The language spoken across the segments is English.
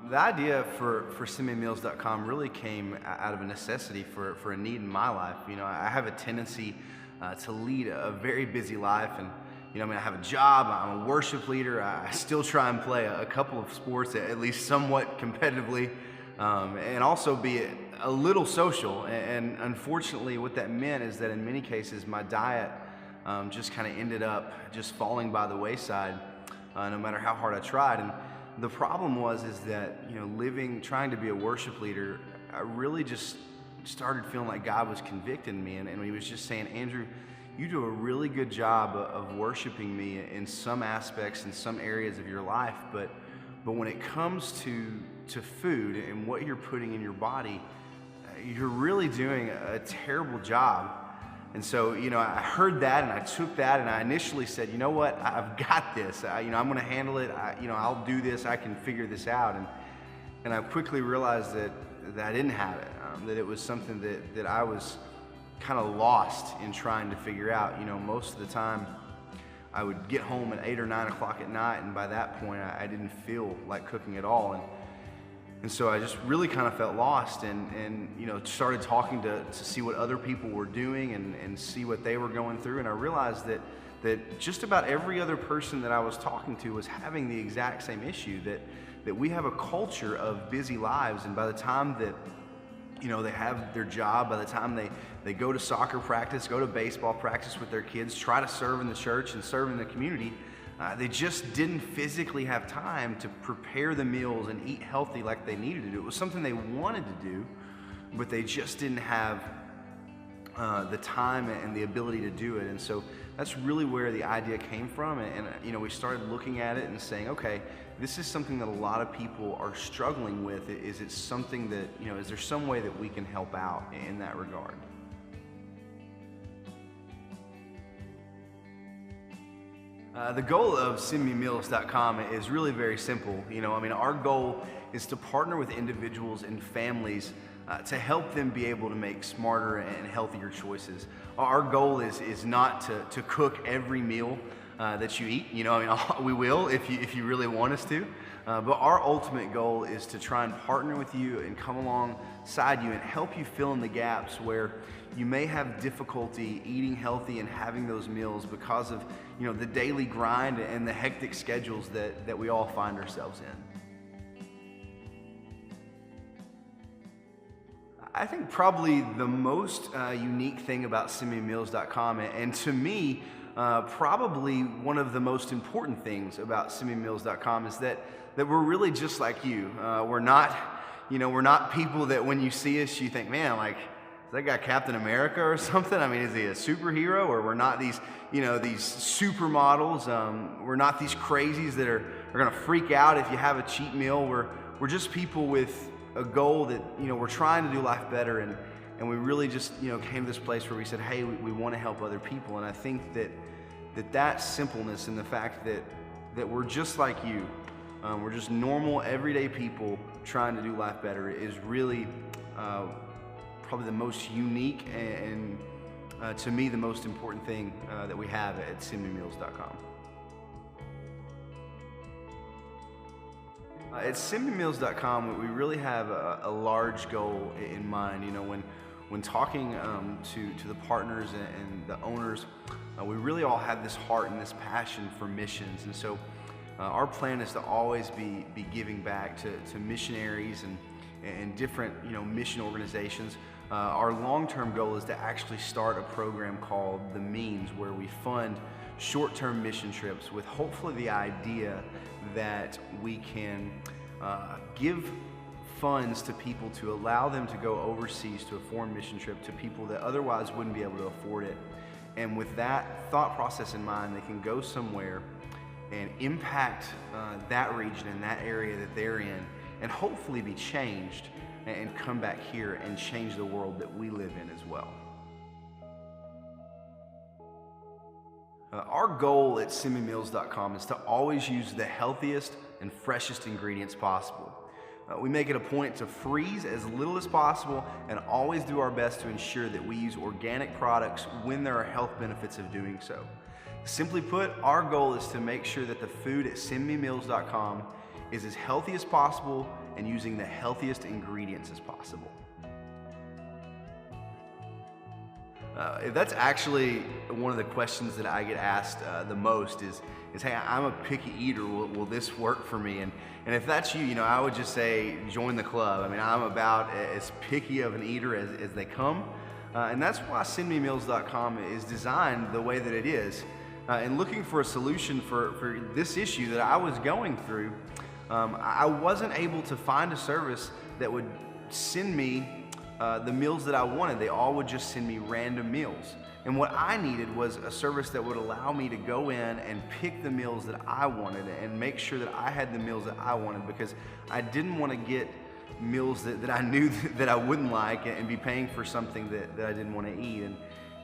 The idea for SendMeMeals.com really came out of a necessity for a need in my life. I have a tendency to lead a very busy life, and I have a job, I'm a worship leader, I still try and play a couple of sports at least somewhat competitively, and also be a little social. And unfortunately, what that meant is that in many cases, my diet just kind of ended up just falling by the wayside, no matter how hard I tried. And the problem is that, trying to be a worship leader, I really just started feeling like God was convicting me, and He was just saying, Andrew, you do a really good job of worshiping me in some aspects, in some areas of your life, but when it comes to food and what you're putting in your body, you're really doing a terrible job. And so, I heard that and I took that, and I initially said, you know what, I've got this. I'm going to handle it. I'll do this. I can figure this out. And I quickly realized that I didn't have it, that it was something that I was kind of lost in trying to figure out. Most of the time I would get home at 8 or 9 o'clock at night, and by that point I didn't feel like cooking at all. And so I just really kind of felt lost, and started talking to see what other people were doing and see what they were going through. And I realized that just about every other person that I was talking to was having the exact same issue, that we have a culture of busy lives, and by the time that they have their job, by the time they go to soccer practice, go to baseball practice with their kids, try to serve in the church and serve in the community, they just didn't physically have time to prepare the meals and eat healthy like they needed to do. It was something they wanted to do, but they just didn't have the time and the ability to do it. And so that's really where the idea came from. And we started looking at it and saying, okay, this is something that a lot of people are struggling with. Is it something that, is there some way that we can help out in that regard? The goal of SendMeMeals.com is really very simple. Our goal is to partner with individuals and families to help them be able to make smarter and healthier choices. Our goal is not to cook every meal that you eat. We will if you really want us to. But our ultimate goal is to try and partner with you and come alongside you and help you fill in the gaps where you may have difficulty eating healthy and having those meals because of the daily grind and the hectic schedules that we all find ourselves in. I think probably the most unique thing about SendMeMeals.com, and to me, probably one of the most important things about SendMeMeals.com, is that we're really just like you. We're not people that when you see us, you think, man, like, is that guy Captain America or something? Is he a superhero? Or we're not these supermodels. We're not these crazies that are going to freak out if you have a cheat meal. We're just people with a goal that, we're trying to do life better. And we really just, came to this place where we said, hey, we want to help other people. And I think that simpleness and the fact that we're just like you, we're just normal, everyday people trying to do life better, is really probably the most unique and to me the most important thing that we have at SendMeMeals.com. At SendMeMeals.com, we really have a large goal in mind. When talking to the partners and the owners, we really all have this heart and this passion for missions. And so our plan is to always be giving back to missionaries and different mission organizations. Our long-term goal is to actually start a program called The Means, where we fund short-term mission trips with hopefully the idea that we can give funds to people to allow them to go overseas to a foreign mission trip to people that otherwise wouldn't be able to afford it. And with that thought process in mind, they can go somewhere and impact that region and that area that they're in, and hopefully be changed and come back here and change the world that we live in as well. Our goal at SendMeMeals.com is to always use the healthiest and freshest ingredients possible. We make it a point to freeze as little as possible and always do our best to ensure that we use organic products when there are health benefits of doing so. Simply put, our goal is to make sure that the food at SendMeMeals.com is as healthy as possible and using the healthiest ingredients as possible. That's actually one of the questions that I get asked the most is, hey, I'm a picky eater, will this work for me? And if that's you, I would just say join the club. I mean, I'm about as picky of an eater as they come. And that's why SendMeMeals.com is designed the way that it is. And looking for a solution for this issue that I was going through, I wasn't able to find a service that would send me the meals that I wanted. They all would just send me random meals. And what I needed was a service that would allow me to go in and pick the meals that I wanted and make sure that I had the meals that I wanted, because I didn't want to get meals that I knew that I wouldn't like and be paying for something that I didn't want to eat.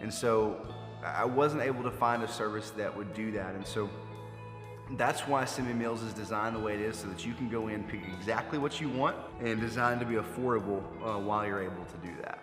And so I wasn't able to find a service that would do that. And so that's why SendMeMeals is designed the way it is, so that you can go in, pick exactly what you want, and designed to be affordable while you're able to do that.